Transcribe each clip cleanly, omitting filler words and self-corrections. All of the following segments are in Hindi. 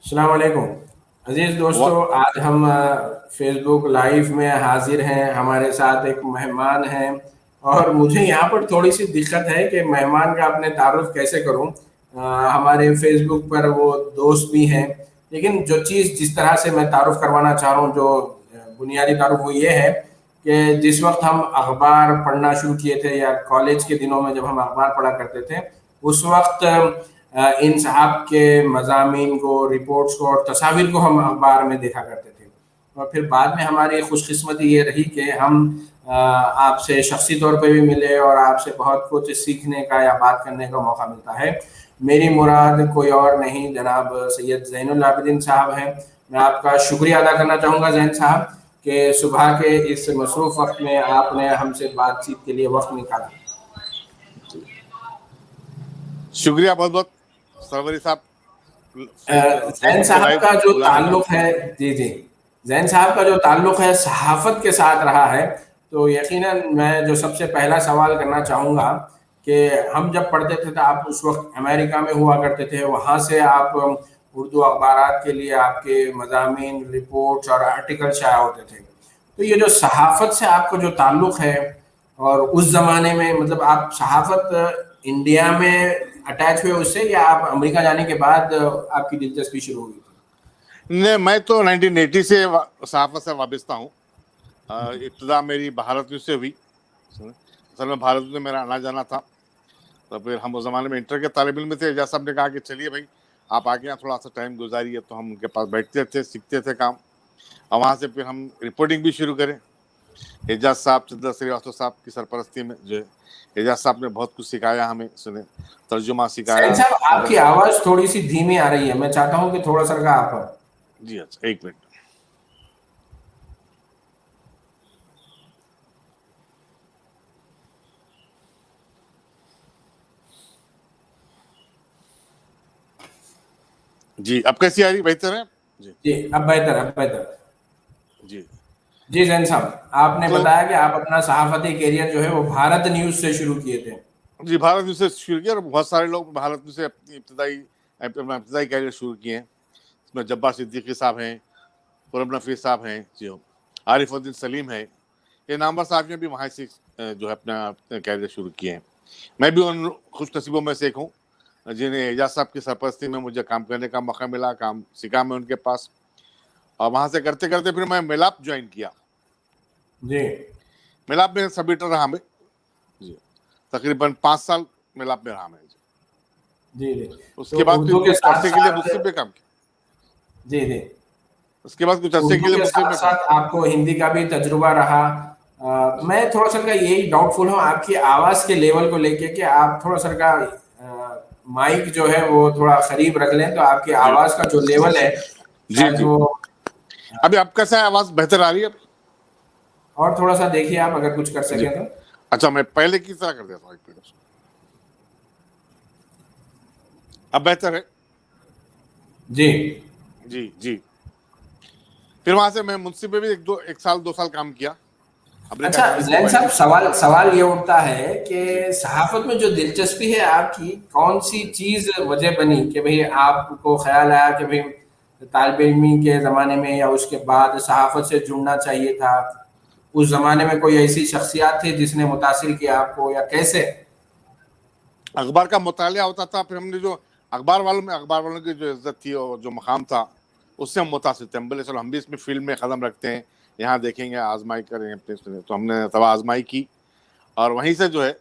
अस्सलाम वालेकुम अजीज दोस्तों। वा- आज हम फेसबुक लाइव में हाजिर हैं। हमारे साथ एक मेहमान हैं और मुझे यहाँ पर थोड़ी सी दिक्कत है कि मेहमान का अपने तारुफ कैसे करूँ। हमारे फेसबुक पर वो दोस्त भी हैं, लेकिन जो चीज़ जिस तरह से मैं तारुफ करवाना चाह रहा हूँ, जो बुनियादी तारुफ वो ये है कि जिस वक्त हम अखबार पढ़ना शुरू किए थे या कॉलेज के दिनों में जब हम अखबार पढ़ा करते थे, उस वक्त इन साहब के मज़ामीन को, रिपोर्ट्स को और तस्वीर को हम अखबार में देखा करते थे। और फिर बाद में हमारी खुशकिस्मती ये रही कि हम आपसे शख्सी तौर पे भी मिले और आपसे बहुत कुछ सीखने का या बात करने का मौका मिलता है। मेरी मुराद कोई और नहीं, जनाब सैयद ज़ैनुल आबिदीन साहब हैं। मैं आपका शुक्रिया अदा करना चाहूँगा ज़ैन साहब कि सुबह के इस मसरूफ़ वक्त में आपने हमसे बातचीत के लिए वक्त निकाला। शुक्रिया बहुत बहुत सरवरी साहब, जैन फेसबुक पे साहब लाइव का जो बुलाने का। ताल्लुक है, जी जी, जैन साहब का जो ताल्लुक है सहाफत के साथ रहा है, तो यकीनन मैं जो सबसे पहला सवाल करना चाहूँगा कि हम जब पढ़ते थे तो आप उस वक्त अमेरिका में हुआ करते थे, वहाँ से आप उर्दू अखबारात के लिए आपके मज़ामीन, रिपोर्ट्स और आर्टिकल शाया होते थे। तो ये जो सहाफत से आपका जो ताल्लुक है, और उस ज़माने में मतलब आप सहाफत इंडिया में अटैच हुए उससे, या आप अमेरिका जाने के बाद आपकी दिलचस्पी शुरू हुई थी? नहीं, मैं तो 1980 से सहाफत से वाबस्ता हूँ। इब्तदा मेरी भारत न्यूज़ से हुई। असल में भारत में मेरा आना जाना था। तो फिर हम उस ज़माने में इंटर के तालिब इल्म में थे। एजाज साहब ने कहा कि चलिए भाई, आप आके यहाँ थोड़ा सा टाइम गुजारिए। तो हम उनके पास बैठते थे, सीखते थे काम, और वहाँ से फिर हम रिपोर्टिंग भी शुरू करें। एजाज साहब, चंद्र श्रीवास्तव साहब की सरपरस्ती में जो है, एजाज साहब ने बहुत कुछ सिखाया हमें, सुने, तर्जुमा सैन सिखाया। साहब, अगर आपकी आवाज़ थोड़ी सी धीमी आ रही है, मैं चाहता हूँ कि थोड़ा सा का आप। जी अच्छा, एक मिनट। जी, अब कैसी आ रही? बेहतर है जी। जी, अब बेहतर, अब बेहतर। जी जी जैन साहब, आपने तो बताया कि आप अपना सहाफती कैरियर जो है वो भारत न्यूज़ से शुरू किए थे। जी, भारत न्यूज़ से शुरू किया, और बहुत सारे लोग भारत न्यूज़ से अपनी इब्तदाई कैरियर शुरू किए हैं। इसमें जब्बार सिद्दीकी साहब हैं, खुरम नफीस साहब हैं, जो आरिफुद्दीन सलीम है, ये नामवर साहब ने भी वहाँ से जो है अपना कैरियर शुरू किए हैं। मैं भी उन खुश नसीबों में से एक हूँ जिन्हें एजाज साहब की सरपरस्ती में मुझे काम करने का मौका मिला, काम सीखा मैं उनके पास, और वहाँ से करते करते फिर मैं मिलाप ज्वाइन किया। जी मिलाप में सब एडिटर रहा मैं जी, तकरीबन 5 साल मिलाप में रहा मैं जी। जी जी। तो उसके बाद फिर उर्दू के कुछ साथ अरसे के लिए साथ, मुस्लिम पे काम किया। जी जी, उसके बाद कुछ अरसे के उर्दू लिए के मुस्लिम साथ में काम साथ आपको हिंदी का भी तजुर्बा रहा। जी। मैं थोड़ा सा का यही डाउटफुल हूँ आपकी आवाज़ के लेवल को लेके कि आप थोड़ा सा का माइक जो है वो थोड़ा करीब रख लें, तो आपकी जी आवाज़ का जो लेवल है जी शायद जी। वो। अभी आप कैसा है? आवाज बेहतर आ रही है? और थोड़ा सा देखिए आप अगर कुछ कर जी सकें तो। अच्छा, मैं पहले की तरह कर देता हूँ, एक मिनट। अब बेहतर है? जी। जी जी। फिर वहां से मैं मुंशी पे भी एक साल 2 साल काम किया, अमेरिका अच्छा जाने से जैन पहले। साहब, सवाल सवाल ये उठता है जी कि सहाफत में जो दिलचस्पी है आपकी, कौन सी जी चीज वजह बनी कि भाई आपको ख्याल आया कि भाई तालिब इल्मी के ज़माने में या उसके बाद सहाफत से जुड़ना चाहिए था? उस ज़माने में कोई ऐसी शख्सियत थी जिसने मुतासिर किया आपको, या कैसे? अखबार का मुतालिया होता था, फिर हमने जो अखबार वालों की जो इज्जत थी और जो मकाम था, उससे हम मुतासिर थे। हम बोले चलो हम भी इसमें फील्ड में कदम रखते हैं, यहाँ देखेंगे, आजमाई करेंगे अपने इसमें। तो हमने तब आजमाई की, और वहीं से जो है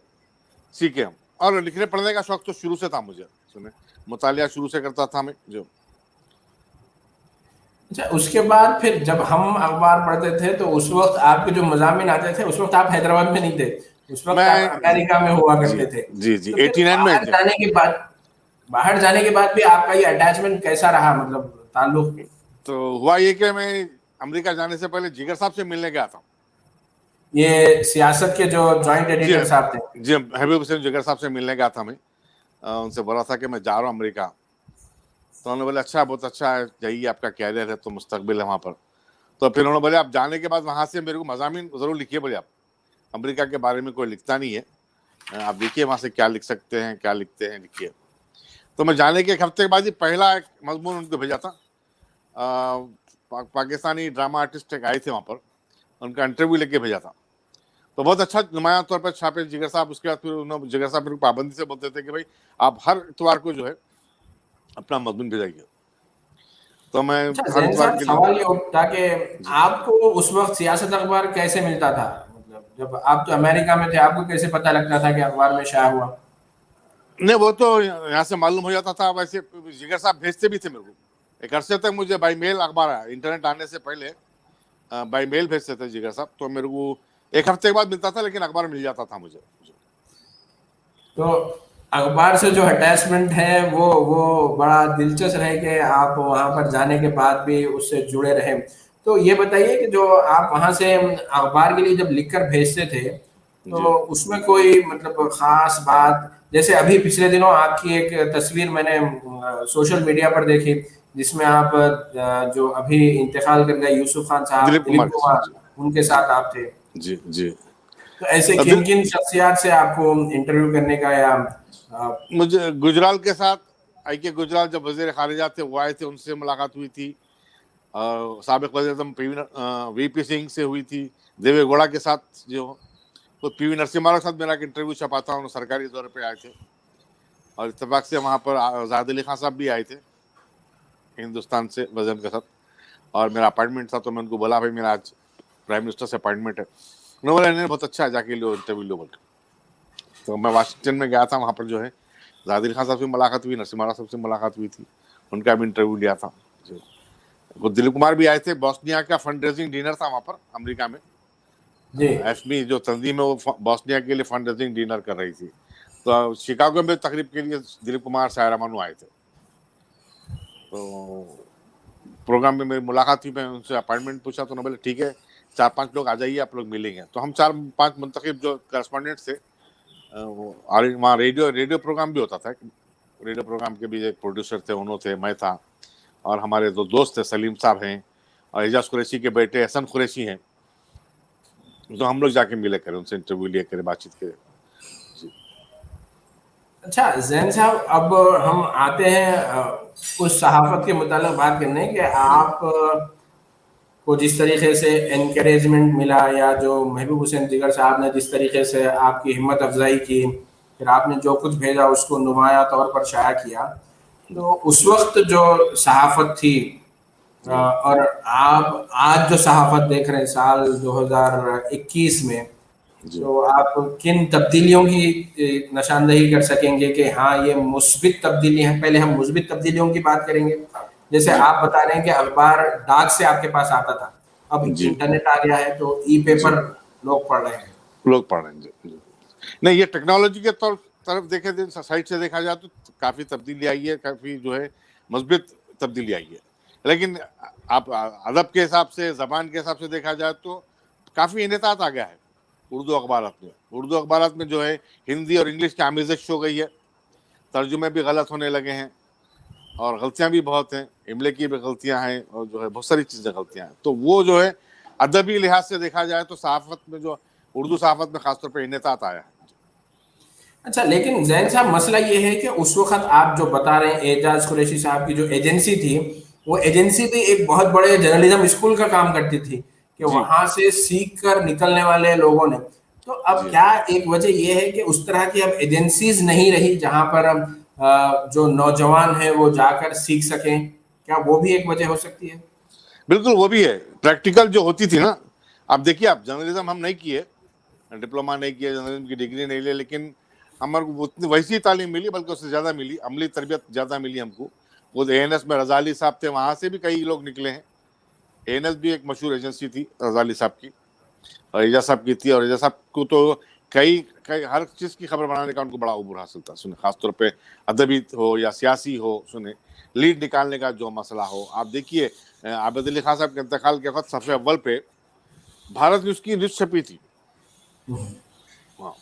सीखे हम। और लिखने पढ़ने का शौक तो शुरू से था मुझे, सुने, मुतालिया शुरू से करता था मैं जो। अच्छा, उसके बाद फिर जब हम अखबार पढ़ते थे तो उस वक्त आपके जो मज़ामिन आते थे, उस वक्त आप हैदराबाद में नहीं थे, उस वक्त आप मैं जी अमेरिका में हुआ जी करते थे। जी जी तो फिर 89 में जी। बाहर जाने के बाद भी आपका ये अटैचमेंट कैसा रहा, मतलब ताल्लुक? तो हुआ ये कि मैं अमेरिका जाने से पहले जिगर साहब से मिलने गया था। ये सियासत के जो जॉइंट जी एडिटर साहब थे। जी, हबीब हुसैन जिगर साहब से मिलने गया था मैं। उनसे बोला था कि मैं जा रहा हूँ अमेरिका। तो उन्होंने बोले अच्छा, बहुत अच्छा है, जाइए, आपका कैरियर है तो मुस्तकबिल है वहाँ पर। तो फिर उन्होंने बोले आप जाने के बाद वहाँ से मेरे को मज़ामीन ज़रूर लिखिए। बोले आप अमेरिका के बारे में कोई लिखता नहीं है, आप देखिए वहाँ से क्या लिख सकते हैं, क्या लिखते हैं, लिखिए। तो मैं जाने के एक हफ्ते के बाद ही पहला एक मजमून उनको भेजा था, पाकिस्तानी ड्रामा आर्टिस्ट एक आए थे वहाँ पर, उनका इंटरव्यू लेके भेजा था, तो बहुत अच्छा नुमाया तौर पर छापे जिगर साहब। उसके बाद फिर उन्होंने जिगर साहब फिर पाबंदी से बोलते थे कि भाई आप हर इतवार को जो है अपना मजमून भेजाइए, तो मैं अच्छा हर जैन इतवार साहब, के लिए। सवाल ये उठता कि जी। आपको उस वक्त सियासत अखबार कैसे मिलता था? मतलब जब आप तो अमेरिका में थे, आपको कैसे पता लगता था कि अखबार में शाया हुआ? नहीं, वो तो यहाँ से मालूम हो जाता था, वैसे जिगर साहब भेजते भी थे मेरे को। एक अरसे तक मुझे बाई मेल अखबार आया, इंटरनेट आने से पहले बाई मेल भेजते थे जिगर साहब, तो मेरे को एक हफ्ते के बाद मिलता था, लेकिन अखबार मिल जाता था मुझे। तो अखबार से जो अटैचमेंट है वो बड़ा दिलचस्प है कि आप वहां पर जाने के बाद भी उससे जुड़े रहे। तो ये बताइए कि जो आप वहां से अखबार के लिए जब लिखकर भेजते थे, तो जी उसमें कोई मतलब खास बात, जैसे अभी पिछले दिनों आपकी एक तस्वीर मैंने सोशल मीडिया पर देखी, जिसमें आप जो अभी इंतकाल कर गए यूसुफ खान साहब, दिलीप दिलीप कुमार के साथ। कुमार, जी उनके साथ आप थे। जी जी। तो ऐसे दिल, किन किन शख्सियात से आपको इंटरव्यू करने का या मुझे गुजराल के साथ, आई के गुजराल जब वजीर खारिजा थे वो आए थे, उनसे मुलाकात हुई थी। साबिक वज़ीर आज़म वीपी सिंह से हुई थी। देवे गौड़ा के साथ जो, तो पीवी नरसिम्हा के साथ मेरा एक इंटरव्यू छपा था, उन्होंने सरकारी दौरे पे आए थे। और इत्तेफाक से वहाँ पर आज़ाद अली खान साहब भी आए थे हिंदुस्तान से वजन के साथ, और मेरा अपॉइंटमेंट था, तो मैं उनको बोला भाई मेरा आज प्राइम मिनिस्टर से अपॉइंटमेंट है। उन्होंने बोला नहीं बहुत अच्छा है, जाके लो इंटरव्यू लो बोल के। तो मैं वाशिंगटन में गया था, वहाँ पर जो है आज़ाद अली खान साहब से मुलाकात हुई, नरसिम्हा साहब से मुलाकात हुई थी, उनका भी इंटरव्यू लिया था। वो दिलीप कुमार भी आए थे, बॉस्निया का फंड रेजिंग डिनर था वहाँ पर अमेरिका में। जी। एफमी जो तंजीम है वो बॉस्निया के लिए फंड रेजिंग डिनर कर रही थी, तो शिकागो में तकरीब के लिए दिलीप कुमार सायरा मानू आए थे। तो प्रोग्राम में मेरी मुलाकात हुई, मैं उनसे अपॉइंटमेंट पूछा, तो उन्होंने बोले ठीक है 4-5 लोग आ जाइए, आप लोग मिलेंगे। तो हम 4-5 मुंतखब जो करस्पॉन्डेंट थे, और वहाँ रेडियो प्रोग्राम भी होता था। रेडियो प्रोग्राम के भी एक प्रोड्यूसर थे, उन्होंने थे, मैं था, और हमारे दो दोस्त थे, सलीम साहब हैं और एजाज कुरैशी के बेटे हसन कुरैशी हैं। तो हम लोग जाके मिले करें, उनसे इंटरव्यू लिया करें, बातचीत करें। जी अच्छा जैन साहब, अब हम आते हैं उस सहाफत के मुतालिक बात करने कि जी आप को जिस तरीके से एनकरेजमेंट मिला, या जो महबूब हुसैन जिगर साहब ने जिस तरीके से आपकी हिम्मत अफजाई की, फिर आपने जो कुछ भेजा उसको नुमाया तौर पर शाया किया, तो उस वक्त जो सहाफत थी जी और आप आज जो सहाफत देख रहे हैं साल 2021 में, जी। तो आप किन तब्दीलियों की निशानदेही कर सकेंगे कि हाँ ये मुस्बित तब्दीली है? पहले हम मुस्बित तब्दीलियों की बात करेंगे। जैसे जी आप बता रहे हैं कि अखबार डाक से आपके पास आता था, अब जी इंटरनेट आ गया है तो ई जी। पेपर लोग पढ़ रहे हैं। लोग पढ़ रहे हैं। जी जी। नहीं, ये टेक्नोलॉजी के तरफ देखे, साइड से देखा जाए तो काफी तब्दीली आई है, काफी जो है मस्बित तब्दीली आई है। लेकिन आप अदब के हिसाब से, जबान के हिसाब से देखा जाए तो काफी इनेतात आ गया है उर्दू अखबारात में। उर्दू अखबारात में जो है हिंदी और इंग्लिश की आमेज़श हो गई है, तर्जुमे भी गलत होने लगे हैं, और गलतियां भी बहुत हैं, इमले की भी गलतियां हैं, और जो है बहुत सारी चीज़ें गलतियां हैं। तो वो जो है अदबी लिहाज से देखा जाए तो सहाफ़त में, जो उर्दू सहाफ़त में खासतौर पर इनेतात आया है। अच्छा, लेकिन जैन साहब मसला ये है कि उस वक्त आप जो बता रहे हैं एजाज कुरैशी साहब की जो एजेंसी थी, वो एजेंसी भी एक बहुत बड़े जर्नलिज्म स्कूल का काम करती थी कि जी वहां से सीख कर निकलने वाले लोगों ने। तो अब जी। क्या एक वजह ये है कि उस तरह की अब एजेंसीज नहीं रही जहां पर जो नौजवान है वो जाकर सीख सकें? क्या वो भी एक वजह हो सकती है? बिल्कुल वो भी है, प्रैक्टिकल जो होती थी ना। आप देखिए, आप जर्नलिज्म हम नहीं किए, डिप्लोमा नहीं किया, जर्नलिज्म की डिग्री नहीं ली, लेकिन हमारे को उतनी वैसी तालीम मिली, बल्कि उससे ज़्यादा मिली, अमली तरबियत ज़्यादा मिली हमको। वो एएनएस में रज़ा अली साहब थे, वहाँ से भी कई लोग निकले हैं। एएनएस भी एक मशहूर एजेंसी थी रज़ा अली साहब की, और एजाज साहब की थी, और एजाज साहब को तो कई कई हर चीज़ की खबर बनाने का उनको बड़ा उबूर हासिल था। सुने, खासतौर पे अदबी हो या सियासी हो, सुने, लीड निकालने का जो मसला हो। आप देखिए, आबिद अली खान साहब के इंतकाल के वक्त सफ़े अव्वल पे भारत न्यूज़ की न्यूज़ छपी थी। हाँ,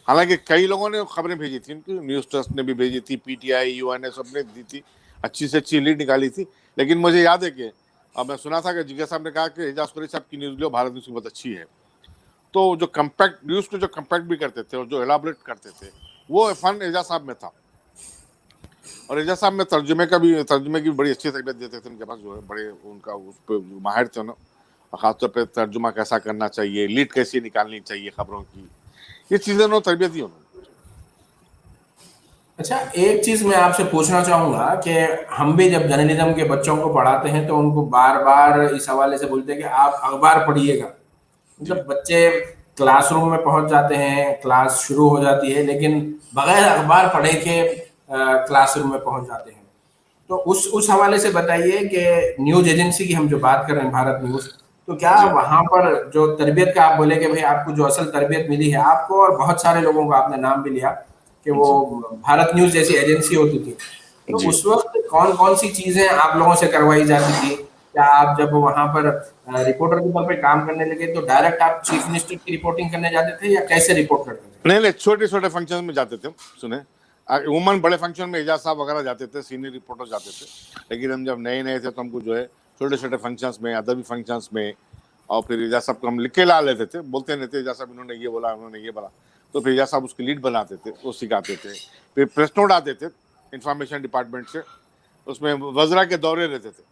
हालांकि कई लोगों ने खबरें भेजी थी, उनकी न्यूज़ ट्रस्ट ने भी भेजी थी, पीटीआई, यूएनए सबने दी थी, अच्छी से अच्छी लीड निकाली थी। लेकिन मुझे याद है कि अब मैं सुना था कि जिगर साहब ने कहा कि एजाज कुरैशी साहब की न्यूज़ लो, भारत न्यूज़ की बहुत अच्छी है। तो जो कंपैक्ट न्यूज़ को जो कंपैक्ट भी करते थे और जो एलाबोरेट करते थे, वो फन एजाज साहब में था। और एजाज साहब में तर्जुमे की बड़ी अच्छी तरबियत देते थे। उनके पास जो है बड़े उनका उस पे माहिर थे ना, और खासतौर पे तर्जुमा कैसा करना चाहिए, लीड कैसी निकालनी चाहिए खबरों की, ये चीजें उन्होंने तरबियत दी उन्होंने। अच्छा, एक चीज मैं आपसे पूछना चाहूंगा कि हम भी जब जर्नलिज्म के बच्चों को पढ़ाते हैं तो उनको बार बार इस हवाले से बोलते हैं कि आप अखबार पढ़िएगा। जी मतलब बच्चे क्लासरूम में पहुंच जाते हैं, क्लास शुरू हो जाती है, लेकिन बगैर अखबार पढ़े के क्लासरूम में पहुंच जाते हैं। तो उस हवाले से बताइए कि न्यूज एजेंसी की हम जो बात कर रहे हैं, भारत न्यूज, तो क्या जी वहां पर जो तरबियत का आप बोले कि भाई आपको जो असल तरबियत मिली है आपको और बहुत सारे लोगों को, आपने नाम भी लिया कि वो जी भारत न्यूज जैसी एजेंसी होती थी, तो जी उस वक्त कौन कौन सी चीजें आप लोगों से करवाई जाती थी? क्या आप जब वहां पर रिपोर्टर के तौर पे काम करने लगे तो डायरेक्ट आप चीफ मिनिस्टर की रिपोर्टिंग करने जाते थे या कैसे रिपोर्ट करते थे? नहीं नहीं, छोटे छोटे फंक्शन में जाते थे। सुने, उमन बड़े फंक्शन में एजाज साहब वगैरह जाते थे, सीनियर रिपोर्टर जाते थे। लेकिन हम जब नए नए थे तो हमको जो है छोटे छोटे फंक्शंस में, अदबी फंक्शंस में, और फिर एजाज साहब को हम लिख के ला लेते थे, बोलते नहीं थे एजाज साहब इन्होंने ये बोला, उन्होंने ये बोला, तो फिर एजाज साहब उसकी लीड बनाते थे, वो सिखाते थे। फिर प्रेस नोट आते थे इंफॉर्मेशन डिपार्टमेंट से, उसमें वजरा के दौरे रहते थे,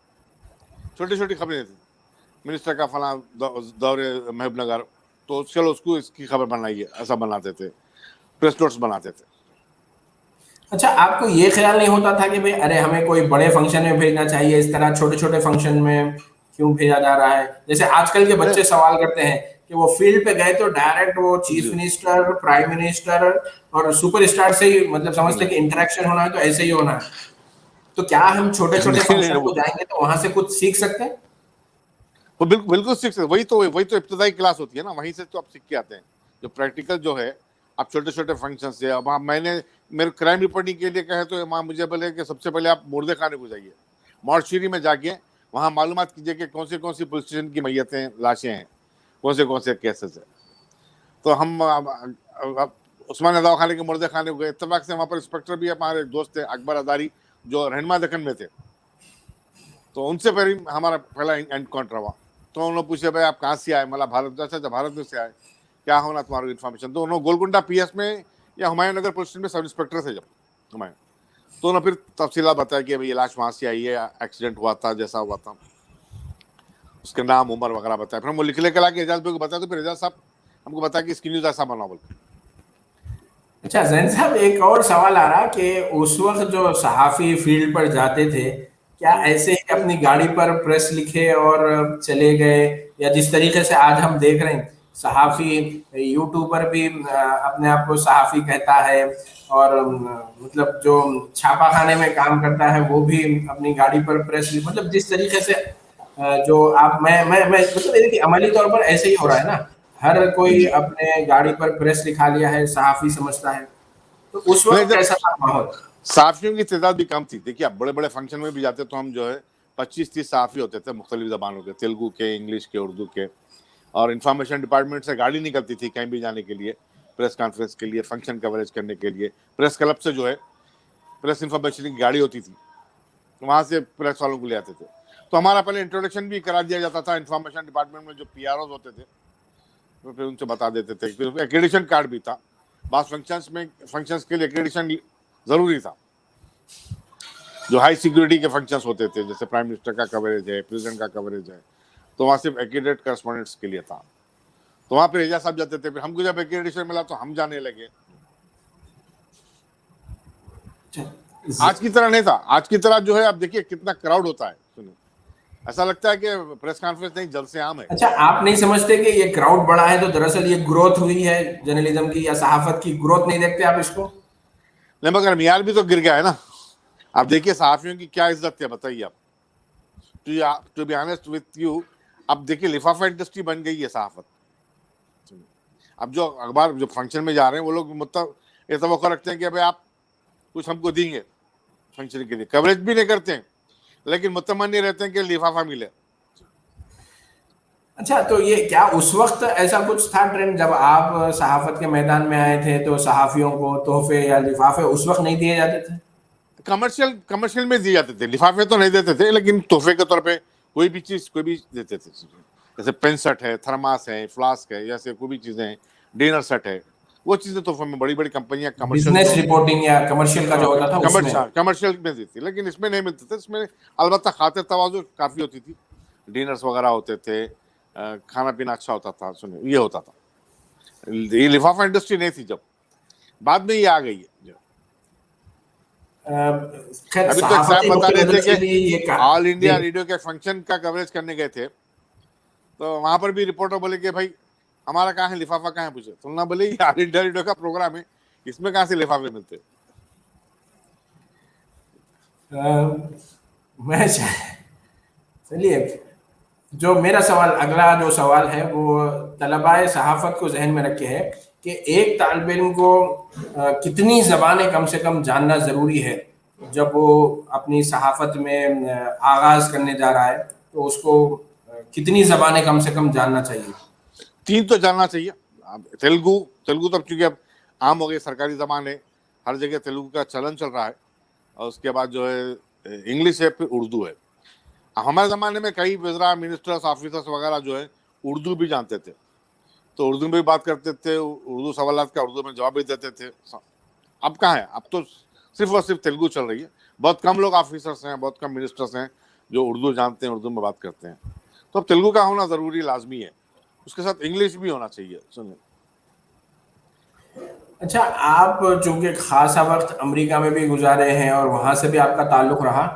छोटी छोटी खबरें रहती थी, मिनिस्टर का फला दौरे महबूबनगर, तो चलो उसको इसकी खबर बनाइए, ऐसा बनाते थे, प्रेस नोट्स बनाते थे। अच्छा, आपको ये ख्याल नहीं होता था कि भाई अरे हमें कोई बड़े फंक्शन में भेजना चाहिए, इस तरह छोटे छोटे फंक्शन में क्यों भेजा जा रहा है? जैसे आजकल के नहीं बच्चे सवाल करते हैं कि वो फील्ड पे गए तो डायरेक्ट वो चीफ जी मिनिस्टर, प्राइम मिनिस्टर और सुपरस्टार से ही मतलब समझते नहीं हैं कि इंटरेक्शन होना है तो ऐसे ही होना है। तो क्या हम छोटे छोटे नहीं, नहीं, फंक्शन को जाएंगे तो वहां से कुछ सीख सकते हैं? वो बिल्कुल बिल्कुल सीख सकते, वही तो इब्तदाई क्लास होती है ना, वहीं से तो आप सीख के आते हैं। जो प्रैक्टिकल जो है, आप छोटे छोटे फंक्शन से, अब मैंने मेरे क्राइम रिपोर्टिंग के लिए कहे तो वहाँ मुझे बोले कि सबसे पहले आप मुर्दे खाने को जाइए, मॉर्चरी में जाके वहाँ मालूमात कीजिए कि कौन सी पुलिस स्टेशन की मैयतें, लाशें हैं, कौन से केसेस है। तो हम उस्मान दवाखाने के मुर्दे खाने को गए, इत्तेफाक से वहाँ पर इंस्पेक्टर भी हमारे दोस्त थे, अकबर अदारी, जो रहनमा दखन में थे, तो उनसे पहले हमारा पहला एनकाउंटर हुआ। तो उन्होंने पूछे भाई आप कहाँ से आए, मतलब भारत। अच्छा, भारत में से आए, क्या होना तुम्हारा इन्फॉर्मेशन? तो उन्होंने गोलकुंडा पीएस में या हुमायूं नगर पुलिस में सब इंस्पेक्टर थे जब हुमायूं, तो उन्होंने फिर तफसीलात बताया कि भाई ये लाश वहाँ से आई है, एक्सीडेंट हुआ था, जैसा हुआ था, उसके नाम उम्र वगैरह बताया। फिर हम वो लिख लेकर ला के एजाज भाई को बताया, तो फिर एजाज साहब हमको बताया कि इसकी न्यूज ऐसा बना बोल। अच्छा जैन साहब, एक और सवाल आ रहा कि उस वक्त जो सहाफी फील्ड पर जाते थे, क्या जी ऐसे ही अपनी गाड़ी पर प्रेस लिखे और चले गए, या जिस तरीके से आज हम देख रहे हैं जी सहाफी यूट्यूबर भी अपने आप को सहाफी कहता है, और मतलब जो छापा खाने में काम करता है वो भी अपनी गाड़ी पर प्रेस, मतलब जिस तरीके से जो आप मैं मतलब ये कि अमली तौर पर ऐसे ही हो रहा है ना, हर कोई जी अपने गाड़ी पर प्रेस लिखा लिया है, सहाफी समझता है। तो उस नहीं, वक्त जब कैसा था माहौल? सहाफियों की तादाद भी कम थी। देखिए, आप बड़े बड़े फंक्शन में भी जाते तो हम जो है 25-30 सहाफी होते थे, मुख्तलिफ जबानों के, तेलुगु के, इंग्लिश के, उर्दू के। और इंफॉर्मेशन डिपार्टमेंट से गाड़ी निकलती थी कहीं भी जाने के लिए, प्रेस कॉन्फ्रेंस के लिए, फंक्शन कवरेज करने के लिए। प्रेस क्लब से जो है प्रेस इंफॉर्मेशन की गाड़ी होती थी, वहां से प्रेस वालों को ले आते थे। तो हमारा पहले इंट्रोडक्शन भी करा दिया जाता था इंफॉर्मेशन डिपार्टमेंट में, जो पीआरओ होते थे, तो फिर उनसे बता देते थे। फिर एक्रेडिशन कार्ड भी था, बाद फंक्शंस के लिए एक्रेडिशन जरूरी था। जो हाई सिक्योरिटी के फंक्शंस होते थे, जैसे प्राइम मिनिस्टर का कवरेज है, प्रेसिडेंट का कवरेज है, तो वहाँ सिर्फ एक्रेडिटेड करस्पॉन्डेंट्स के लिए था। तो वहाँ पे एजाज साहब जाते थे। फिर हमको जब एक्रेडिटेशन मिला तो हम जाने लगे। आज की तरह नहीं था। आज की तरह जो है, आप देखिए कितना क्राउड होता है। सुनिए, ऐसा लगता है कि प्रेस कॉन्फ्रेंस नहीं, जल से आम है। अच्छा, आप नहीं समझते कि ये क्राउड बड़ा है तो दरअसल ये ग्रोथ हुई है जर्नलिज्म की या सहाफत की? ग्रोथ नहीं देखते आप इसको? नहीं, मगर मियार भी तो गिर गया है ना। आप देखिए सहाफियों की क्या इज्जत है, बताइए आप। To be honest with you, अब देखिए लिफाफा इंडस्ट्री बन गई है सहाफत। अब जो अखबार जो फंक्शन में जा रहे हैं, वो लोग मतलब ये तवक्को रखते हैं कि भाई आप कुछ हमको देंगे फंक्शन के लिए। कवरेज भी नहीं करते हैं, लेकिन मुतमन्नी रहते हैं कि लिफाफा मिले। अच्छा, तो ये क्या उस वक्त ऐसा कुछ था ट्रेंड जब आप सहाफत के मैदान में आए थे तो सहाफियों को तोहफे या लिफाफे उस वक्त नहीं दिए जाते थे? कमर्शियल में दिए जाते थे, लिफाफे तो नहीं देते थे, लेकिन तोहफे के तौर पे कोई भी देते थे। जैसे पेन सेट है, थर्मास है, फ्लास्क है, जैसे कोई भी चीजें हैं, डिनर सेट है, वो चीजें तो हमें बड़ी बड़ी कंपनियां कमर्शियल बिजनेस रिपोर्टिंग या कमर्शियल का जो होता था उसमें। कमर्शियल में दी थी, लेकिन इसमें नहीं मिलते थे। इसमें अलबत्ता खातिर तवाज़ुन काफी होती थी, डिनर्स वगैरह होते थे, खाना पीना अच्छा होता था। सुनिए, ये होता था। ये लिफाफा इंडस्ट्री नहीं थी जब, बाद में ये आ गई है। खैर अभी तो एक साहब सहाफती बता नुक्ते रहे थे नजर से कि भी ये ऑल इंडिया जी। रेडियो के फंक्शन का कवरेज करने गए थे, तो वहां पर भी रिपोर्टर बोले कि भाई हमारा कहाँ है लिफाफा, कहाँ है? पूछे तो ना, बोले ये ऑल इंडिया रेडियो का प्रोग्राम है, इसमें कहाँ से लिफाफे मिलते? मैं चलिए, जो मेरा सवाल, अगला जो सवाल है वो तलबाए सहाफत को जहन में रखे है कि एक तालिब इल्म को कितनी ज़बानें कम से कम जानना ज़रूरी है जब वो अपनी सहाफत में आगाज़ करने जा रहा है, तो उसको कितनी ज़बानें कम से कम जानना चाहिए? 3 तो जानना चाहिए। तेलुगु तेलुगु तो चूंकि अब आम हो गई, सरकारी जबान है, हर जगह तेलुगु का चलन चल रहा है। और उसके बाद जो है इंग्लिश है, फिर उर्दू है। हमारे ज़माने में कई वज़रा, मिनिस्टर्स, ऑफिसर्स वगैरह जो है उर्दू भी जानते थे, तो उर्दू में भी बात करते थे, उर्दू सवालात का उर्दू में जवाब भी देते थे। अब कहाँ है? अब तो सिर्फ और सिर्फ तेलुगु चल रही है। बहुत कम लोग ऑफिसर्स हैं, बहुत कम मिनिस्टर्स हैं जो उर्दू जानते हैं, उर्दू में बात करते हैं। तो अब तेलुगु का होना ज़रूरी, लाजमी है। उसके साथ इंग्लिश भी होना चाहिए। सुनिए, अच्छा, आप चूंकि खासा वक्त अमेरिका में भी गुजारे हैं और वहाँ से भी आपका ताल्लुक रहा,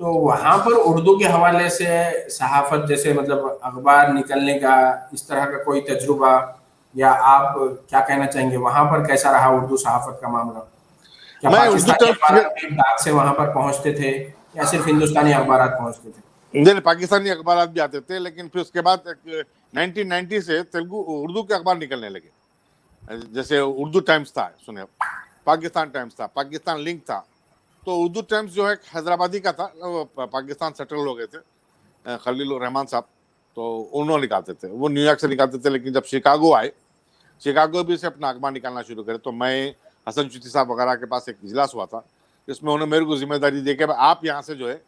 तो वहाँ पर उर्दू के हवाले से सहाफत, जैसे मतलब अखबार निकलने का, इस तरह का कोई तजुर्बा, या आप क्या कहना चाहेंगे वहाँ पर कैसा रहा उर्दू सहाफत का मामला? क्या मैं उर्दू पाकिस्तानी टाइम्स अखबार भी डाक से वहाँ पर पहुँचते थे या सिर्फ हिंदुस्तानी अखबार पहुँचते थे? नहीं, पाकिस्तानी अखबार भी आते थे, लेकिन फिर उसके बाद 1990 से तेलुगु उर्दू के अखबार निकलने लगे। जैसे उर्दू टाइम्स था, सुने, पाकिस्तान टाइम्स था, पाकिस्तान लिंक था। तो उर्दू टाइम्स जो है हैदराबादी का था, वो पाकिस्तान सेटल हो गए थे खलील रहमान साहब, तो उन्होंने निकालते थे। वो न्यूयॉर्क से निकालते थे, लेकिन जब शिकागो आए, शिकागो भी से अपना अखबार निकालना शुरू करे, तो मैं हसन चुती साहब वगैरह के पास एक इजलास हुआ था, जिसमें उन्होंने मेरे को जिम्मेदारी दी कि आप यहाँ से जो है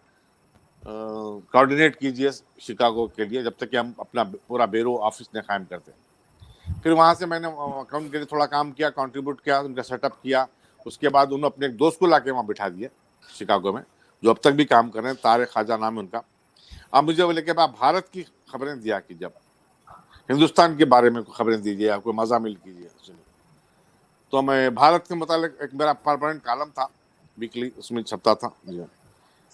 कोऑर्डिनेट कीजिए शिकागो के लिए, जब तक कि हम अपना पूरा ब्यूरो ऑफिस ने कायम करते हैं। फिर वहाँ से मैंने अकाउंट के लिए थोड़ा काम किया, कंट्रीब्यूट किया, उनका सेटअप किया। उसके बाद उन्होंने अपने एक दोस्त को लाके वहाँ बिठा दिया शिकागो में, जो अब तक भी काम कर रहे हैं, तारिक ख्वाजा नाम है उनका। अब मुझे बोले कि आप भारत की खबरें दिया कि जब हिंदुस्तान के बारे में खबरें दीजिए, आपको मज़ामिल कीजिए। तो मैं भारत के मुतालिक एक मेरा परमानेंट कॉलम था वीकली, उसमें छपता था जी।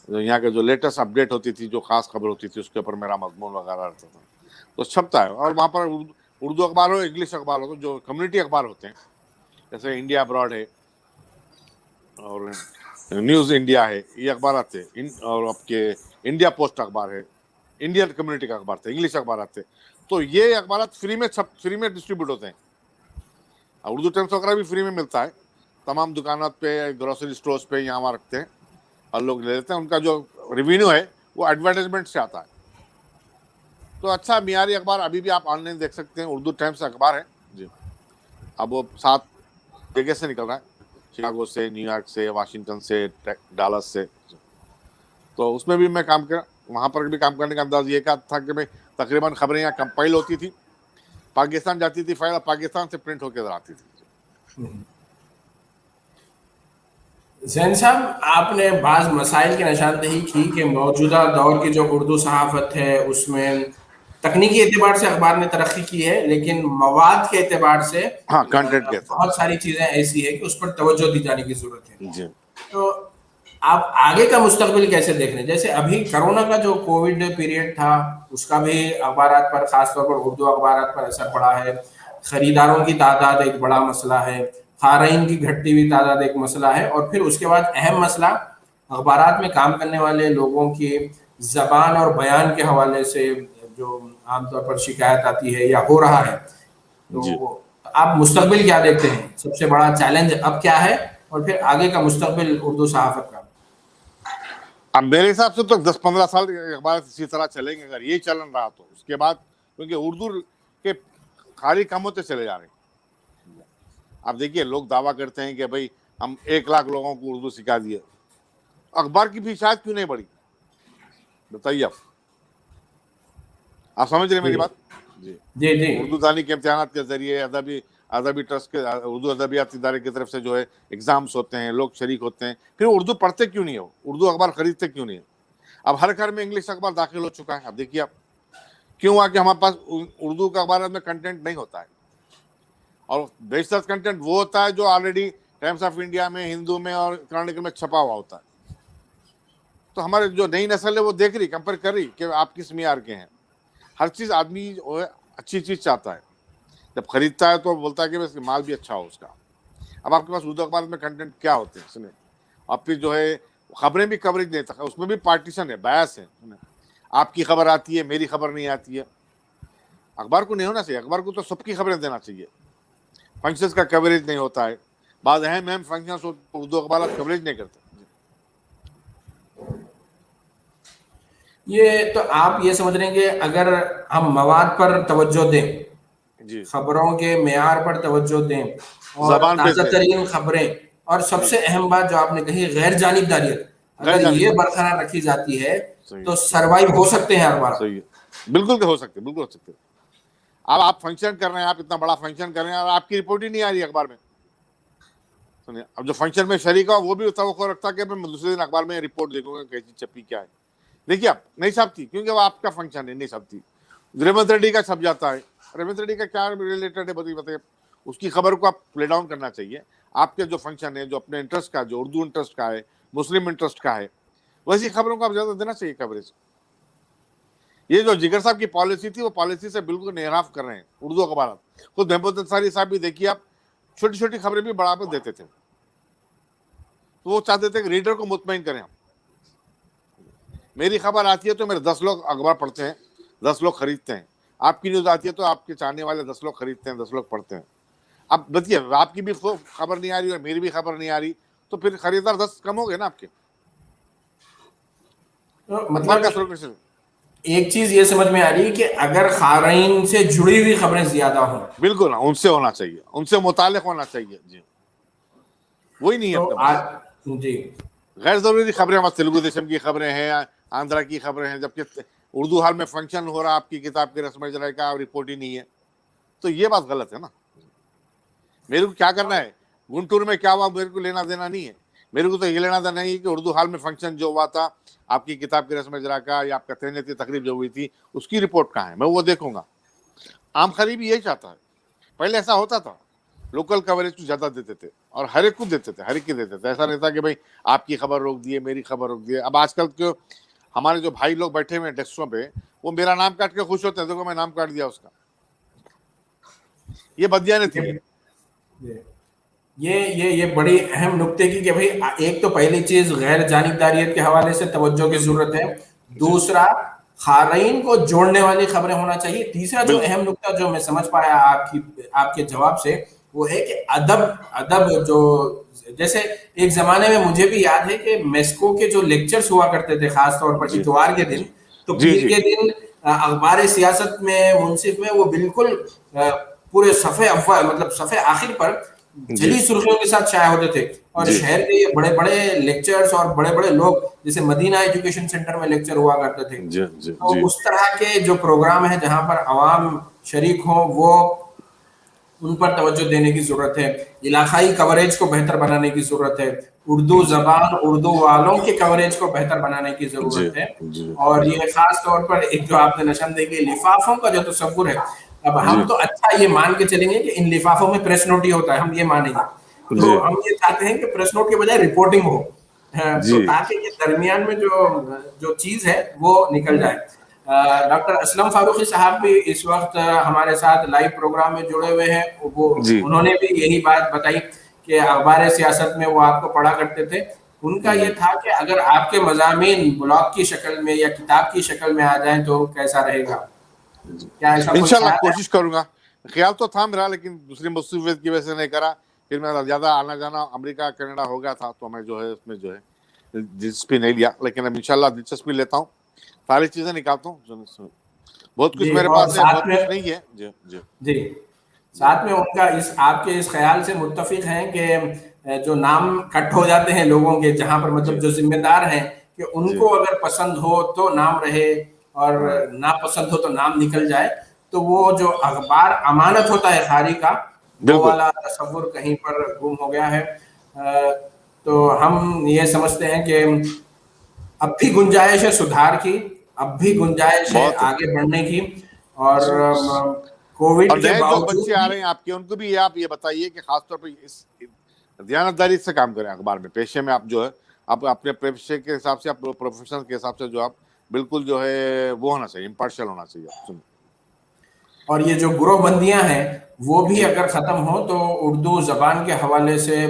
यहाँ के जो लेटेस्ट अपडेट होती थी, जो खास खबर होती थी, उसके ऊपर मेरा मजमून वगैरह रहता था, तो छपता है। और वहाँ पर उर्दू अखबार हो, इंग्लिश अखबार हो, तो जो कम्युनिटी अखबार होते हैं, जैसे इंडिया अब्रॉड है और न्यूज़ इंडिया है, ये अखबार आते हैं। और आपके इंडिया पोस्ट अखबार है, इंडियन कम्युनिटी का अखबार थे, इंग्लिश अखबार आते हैं। तो ये अखबार फ्री में डिस्ट्रीब्यूट होते हैं। उर्दू टाइम्स वगैरह भी फ्री में मिलता है, तमाम दुकानों पे, ग्रोसरी स्टोर्स पे यहाँ वहाँ रखते हैं और लोग ले लेते हैं। उनका जो रिवेन्यू है वो एडवर्टाइजमेंट से आता है। तो अच्छा मियारी अखबार अभी भी आप ऑनलाइन देख सकते हैं, उर्दू टाइम्स अखबार है जी। अब वो 7 जगह से निकल रहा है, शिकागो से, न्यूयॉर्क से, वाशिंगटन से, डालस से। तो उसमें भी मैं काम कर, वहाँ पर भी काम करने का अंदाज ये था कि भाई तकरीबन खबरें यहाँ कंपाइल होती थी, पाकिस्तान जाती थी फाइल, पाकिस्तान से प्रिंट होकर आती थी। जैन साहब, आपने बाज़ मसाइल की निशानदेही की कि मौजूदा दौर की जो उर्दू सहाफ़त है उसमें तकनीकी एतबार से अखबार ने तरक्की की है, लेकिन मवाद के एतबार से हाँ, कंटेंट के बहुत सारी चीज़ें ऐसी है कि उस पर तवज्जो दी जाने की ज़रूरत है। जी। तो आप आगे का मुस्तकबिल कैसे देख रहे हैं? जैसे अभी कोरोना का जो कोविड पीरियड था, उसका भी अखबारात पर, खासतौर पर उर्दू अखबारात पर असर पड़ा है। खरीदारों की तादाद एक बड़ा मसला है, क़ारीन की घटती हुई तादाद एक मसला है, और फिर उसके बाद अहम मसला अखबारात में काम करने वाले लोगों की ज़बान और बयान के हवाले से जो आमतौर पर शिकायत आती है या हो रहा है। जी, तो आप मुस्तकबिल क्या देखते हैं? सबसे बड़ा चैलेंज अब क्या है, और फिर आगे का मुस्तकबिल उर्दू सहाफ़त का? अब मेरे हिसाब से तो 10-15 साल अखबार इसी तरह चलेंगे, अगर ये चलन रहा तो। उसके बाद क्योंकि उर्दू के खाली कम होते चले जा रहे हैं। आप देखिए, लोग दावा करते हैं कि भाई हम 1 लाख लोगों को उर्दू सिखा दिए, अखबार की भी शायद क्यों नहीं बढ़ी? बताइए आप समझ रहे हैं मेरी बात? जी। जी जी। उर्दू दानी के इम्तिहानात के जरिए, अदबी ट्रस्ट के, उर्दू अदबियात इदारे की तरफ से जो है एग्जाम्स होते हैं, लोग शरीक होते हैं, फिर उर्दू पढ़ते क्यों नहीं है, उर्दू अखबार खरीदते क्यों नहीं है? अब हर घर में इंग्लिश अखबार दाखिल हो चुका है। अब देखिए आप क्यों हुआ कि हमारे पास उर्दू का अखबार में कंटेंट नहीं होता है, और बेशतर कंटेंट वो होता है जो ऑलरेडी टाइम्स ऑफ इंडिया में, हिंदू में और क्रॉनिकल में छपा हुआ होता है। तो हमारे जो नई नस्ल है वो देख रही, कंपेयर कर रही कि आप किस मियार के हैं। हर चीज आदमी अच्छी चीज चाहता है, जब खरीदता है तो बोलता है कि बस माल भी अच्छा हो उसका। अब आपके पास उर्दू अखबार में कंटेंट क्या होते हैं सुने, अब फिर जो है खबरें भी कवरेज नहीं था, उसमें भी पार्टीशन है, बयास है। आपकी खबर आती है, मेरी खबर नहीं आती है। अखबार को नहीं होना चाहिए, अखबार को तो सबकी खबरें देना चाहिए। फंक्शंस का कवरेज नहीं होता है, बाद अहम फंक्शंस उर्दू अखबार कवरेज नहीं करते। ये तो आप ये समझ रहे हैं कि अगर हम मवाद पर तवज्जो दें, खबरों के मेयार पर तवज्जो दें और ताज़ा तरीन खबरें, और सबसे अहम बात जो आपने कही गैर जानिबदारियत, अगर ये बरकरार रखी जाती है तो सरवाइव हो सकते हैं अखबार। सही है, बिल्कुल हो सकते, बिल्कुल हो सकते। अब आप फंक्शन कर रहे हैं, आप इतना बड़ा फंक्शन कर रहे हैं और आपकी रिपोर्ट ही नहीं आ रही अखबार में, सुनिए। अब जो फंक्शन में शरीक हो वो भी तवक्को रखता है कि मैं दूसरे दिन अखबार में रिपोर्ट देखूंगा कैसी छपी क्या है। देखिए आप नहीं छपती, क्योंकि वो आपका फंक्शन है, नहीं छपती। रेवंत रेड्डी का छप जाता है, रेवंत रेड्डी का क्या रिलेटेड है बताइए, उसकी खबर को आप प्ले डाउन करना चाहिए। आपके जो फंक्शन है, जो अपने इंटरेस्ट का, जो उर्दू इंटरेस्ट का है, मुस्लिम इंटरेस्ट का है, वैसी खबरों को आप ज्यादा देना चाहिए कवरेज। ये जो जिगर साहब की पॉलिसी थी, वो पॉलिसी से बिल्कुल नेराफ कर रहे हैं उर्दू अखबार। खुद महमूद अंसारी साहब भी देखिए आप, छोटी छोटी खबरें भी बढ़ावा देते थे, तो वो चाहते थे कि रीडर को मुतमईन करें। मेरी खबर आती है तो मेरे 10 लोग अखबार पढ़ते हैं, 10 लोग खरीदते हैं। आपकी न्यूज आती है तो आपके चाहने वाले 10 लोग खरीदते हैं, 10 लोग पढ़ते हैं। अब बताइए, आपकी भी खबर नहीं आ रही और मेरी भी खबर नहीं आ रही, तो फिर खरीदार 10 कम हो गए ना आपके। तो मतलब एक चीज ये समझ में आ रही है कि अगर खारीन से जुड़ी हुई खबरें ज्यादा हो, बिल्कुल ना, उनसे होना चाहिए, उनसे मुतालिक होना चाहिए जी, वही नहीं है तो जी। गैर जरूरी खबरें, हमारे तेलुगु देशम की खबरें हैं, आंध्रा की खबरें हैं, जबकि उर्दू हाल में फंक्शन हो रहा, आपकी किताब की रस्म इजरा का रिपोर्ट ही नहीं है, तो ये बात गलत है ना। मेरे को क्या करना है, गुंटूर में क्या हुआ मेरे को लेना देना नहीं है। मेरे को तो ये लेना देना है कि उर्दू हाल में फंक्शन जो हुआ था, आपकी किताब की रस्म इजरा का या आपका तहनीती तकरीब जो हुई थी, उसकी रिपोर्ट कहाँ है, मैं वो देखूंगा। आम खरीद भी यही चाहता है। पहले ऐसा होता था, लोकल कवरेज तो ज्यादा देते थे और हर एक को देते थे, हर एक की देते थे। ऐसा नहीं था कि भाई आपकी खबर रोक दिए, मेरी खबर रोक दिए। अब आजकल के हमारे जो भाई लोग बैठे हुए हैं डेस्कों पे, वो मेरा नाम काट के खुश होते हैं, देखो मैं नाम काट दिया उसका। ये बददियानत थी। ये बड़ी अहम नुक्ते की कि भाई एक तो पहली चीज गैर जानिबदारियत के हवाले से तवज्जो की जरूरत है, दूसरा खारीन को जोड़ने वाली खबरें होना चाहिए, तीसरा जो अहम नुक्ता जो मैं समझ पाया आपके जवाब से वो है कि अदब जो, जैसे एक जमाने में मुझे भी याद है कि मेस्को के जो लेक्चर्स हुआ करते थे खास तौर पर इतवार के दिन, तो पीर के दिन अखबार सियासत में, मुंसिफ में वो बिल्कुल पूरे सफ़े अव्वल मतलब सफ़े आखिर पर जली सुर्खियों के साथ शाया होते थे। और शहर के ये बड़े बड़े लेक्चर्स और बड़े बड़े लोग, जैसे मदीना एजुकेशन सेंटर में लेक्चर हुआ करते थे, तो उस तरह के जो प्रोग्राम है जहां पर अवाम शरीक हो, वो उन पर तवज्जो देने की जरूरत है। इलाकाई कवरेज को बेहतर बनाने की जरूरत है, उर्दू जबान, उर्दू वालों के कवरेज को बेहतर बनाने की जरूरत है। और ये खास तौर पर एक जो आपने निशानदेही लिफाफों का जो तस्वुर है, अब हम तो अच्छा ये मान के चलेंगे कि इन लिफाफों में प्रेस नोट ही होता है, हम ये मानेंगे, तो हम ये चाहते हैं कि प्रेस नोट के बजाय रिपोर्टिंग हो, तो ताकि ये दरमियान में जो चीज है वो निकल जाए। डॉक्टर असलम फारूकी साहब भी इस वक्त हमारे साथ लाइव प्रोग्राम में जुड़े हुए हैं। वो उन्होंने भी यही बात बताई कि अखबार सियासत में वो आपको पढ़ा करते थे। उनका ये था कि अगर आपके मज़ामीन ब्लॉग की शक्ल में या किताब की शक्ल में आ जाएं तो कैसा रहेगा, क्या ऐसा? इंशाल्लाह कोशिश करूंगा। ख्याल तो था मेरा, लेकिन दूसरी मुसीबत की वजह से नहीं करा। फिर मेरा ज्यादा आना जाना अमेरिका कनाडा हो गया था, तो मैं जो है उसमें जो है दिलचस्पी नहीं लिया। लेकिन अब इंशाल्लाह दिलचस्पी लेता हूँ, सारी चीजें निकालता हूँ। बहुत कुछ मेरे पास है, बहुत कुछ नहीं है। जी जी जी। साथ में उनका आपके इस ख्याल से मुत्तफिक हैं कि जो नाम कट हो जाते हैं लोगों के, जहां पर मतलब जो जिम्मेदार हैं, कि उनको अगर पसंद हो तो नाम रहे और ना पसंद हो तो नाम निकल जाए, तो वो जो अखबार अमानत होता है खारी का, वो वाला तस्वुर कहीं पर गुम हो गया है। तो हम ये समझते हैं कि अब भी गुंजाइश है सुधार की, अब भी गुंजाइश है बहुत आगे बढ़ने की। और और कोविड के नए जो बावजूद बच्चे आ रहे हैं आपके, उनको भी आप ये बताइए कि खासतौर पर इस ध्यानदारी से काम करें अखबार में। पेशे में आप जो है, आप अपने पेशे के हिसाब से, आप प्रोफेशनल के हिसाब से जो आप बिल्कुल जो है वो होना चाहिए, इम्पार्शियल होना चाहिए। और ये जो ग्रोहबंदियां हैं वो भी अगर खत्म हो तो उर्दू जबान के हवाले से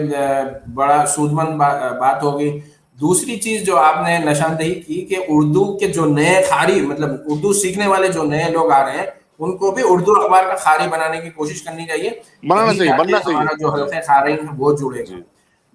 बड़ा सूझबूझ बात होगी। दूसरी चीज जो आपने निशानदेही की कि उर्दू के जो नए खारी, मतलब उर्दू सीखने वाले जो नए लोग आ रहे हैं, उनको भी उर्दू अखबार का खारी बनाने की कोशिश करनी चाहिए। बनाना तभी चाहिए, जाके बनना चाहिए। हमारा जो हल्के खारी है वो जुड़ेगा। जी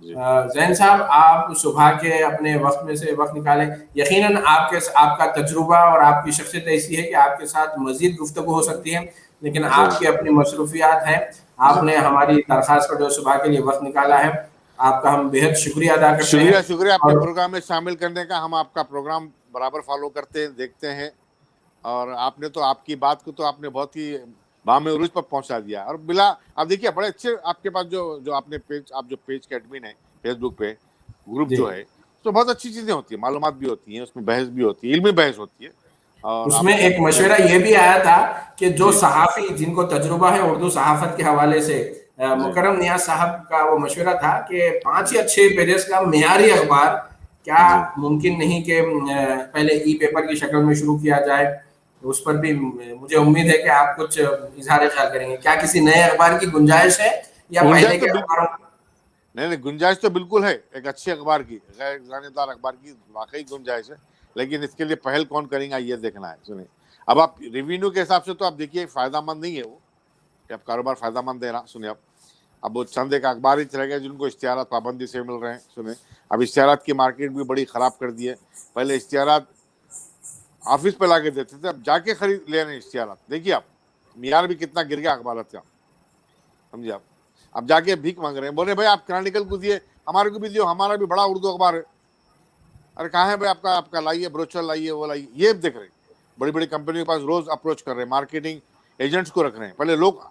जी। जैन साहब, आप सुबह के अपने वक्त में से वक्त निकालें। यकीनन आपका तजुर्बा और आपकी शख्सियत ऐसी है कि आपके साथ मजीद गुफ्तगू हो सकती है, लेकिन आपकी अपनी मसरूफियात हैं। आपने हमारी दरखास्त पर जो सुबह के लिए वक्त निकाला है, आपका हम बेहद शुक्रिया अदा करते हैं। शुक्रिया आपके और प्रोग्राम में शामिल करने का। हम आपका प्रोग्राम बराबर फॉलो करते हैं, देखते हैं। और आपने तो, आपकी बात को तो आपने बहुत ही बामे उरूज पर पहुंचा दिया। और बिला आप देखिए, बड़े अच्छे आपके पास जो आपने पेज, आप जो पेज के एडमिन है फेसबुक पे, ग्रुप जो है, तो बहुत अच्छी चीजें होती है, मालूमात भी होती है, उसमें बहस भी होती है, इल्मी बहस होती है। और उसमें आप एक मशवरा ये भी आया था कि जो जी सहाफी जिनको तजुर्बा है उर्दू सहाफत के हवाले से, जी मुकर्रम नियाज साहब का वो मशवरा था कि 5 या 6 पेजेस का मेयारी अखबार क्या जी। मुमकिन नहीं कि पहले ई पेपर की शक्ल में शुरू किया जाए। उस पर भी मुझे उम्मीद है कि आप कुछ इजहार ख्याल करेंगे। क्या किसी नए अखबार की गुंजाइश है या गुंजाइश पहले तो के बिल्कुल अखबारों? नहीं, गुंजाइश तो बिल्कुल है, एक अच्छी अखबार की, गैर जानेदार अखबार की वाकई गुंजाइश है। लेकिन इसके लिए पहल कौन करेगा ये देखना है। सुनिए, अब आप रेवेन्यू के हिसाब से तो आप देखिए फायदामंद नहीं है वो, कि आप कारोबार फायदामंद दे रहा। सुनिए, अब वो चंद एक अखबार ही चले गए जिनको इश्तिहारात पाबंदी से मिल रहे हैं। सुनिए, अब इश्तिहारात की मार्केट भी बड़ी खराब कर दी है। पहले इश्तिहारात ऑफिस पे लाके देते थे, अब जाके खरीद ले रहे हैं इश्तिहारात। देखिए आप, मियार भी कितना गिर गया अखबार का, समझिए आप। अब जाके भीख मांग रहे हैं, बोले भाई आप क्रॉनिकल को दिए, हमारे को भी दियो, हमारा भी बड़ा उर्दू अखबार है। अरे कहाँ है भाई आपका, आपका लाइए, ब्रोचर लाइए, वो लाइए। ये देख रहे हैं बड़ी बड़ी कंपनियों के पास रोज अप्रोच कर रहे हैं, मार्केटिंग एजेंट्स को रख रहे हैं। पहले लोग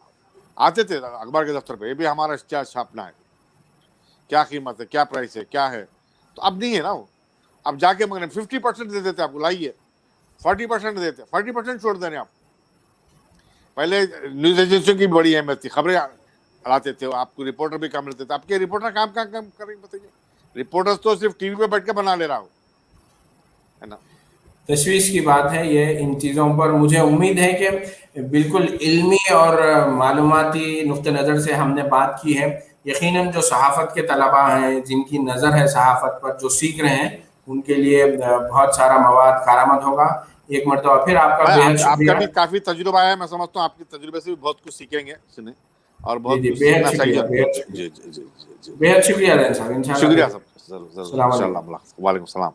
आते थे अखबार के दफ्तर पे, ये भी हमारा इश्तिहार छापना है, क्या कीमत है, क्या प्राइस है, क्या है। तो अब नहीं है ना वो। अब जाके मांग रहे 50% दे देते आपको, लाइए। 40% देते, 40% छोड़ दे रहे आप। पहले न्यूज एजेंसियों की बड़ी अहमियत थी, खबरें लाते थे, आपको रिपोर्टर भी कम रहते थे। आपके रिपोर्टर काम करेंगे बताइए? रिपोर्टर्स तो सिर्फ टीवी पे बैठ के बना ले रहा हो, है ना। तशवीश की बात है ये। इन चीज़ों पर मुझे उम्मीद है कि बिल्कुल इल्मी और मालूमाती नुक्ते नज़र से हमने बात की है। यकीनन जो सहाफ़त के तलबा हैं, जिनकी नज़र है सहाफ़त पर, जो सीख रहे हैं, उनके लिए बहुत सारा मवाद कारामद होगा। एक मरतबा फिर आपका भाई बेहद आपका शुक्रिया। भी काफी तजुर्बा है, मैं समझता हूँ आपके तजुर्बे से भी बहुत कुछ सीखेंगे, सुने, और जी बहुत जी, कुछ बेहद सीखना चाहिए शुक्रिया, हमको। बेहद जी शुक्रिया, जी जी जी जी। बेहद शुक्रिया जैन साहब। इंशाल्लाह शुक्रिया फिर। सब, जरूर जरूर, अस्सलाम वालेकुम। इंशाल्लाह। वालेकुम सलाम।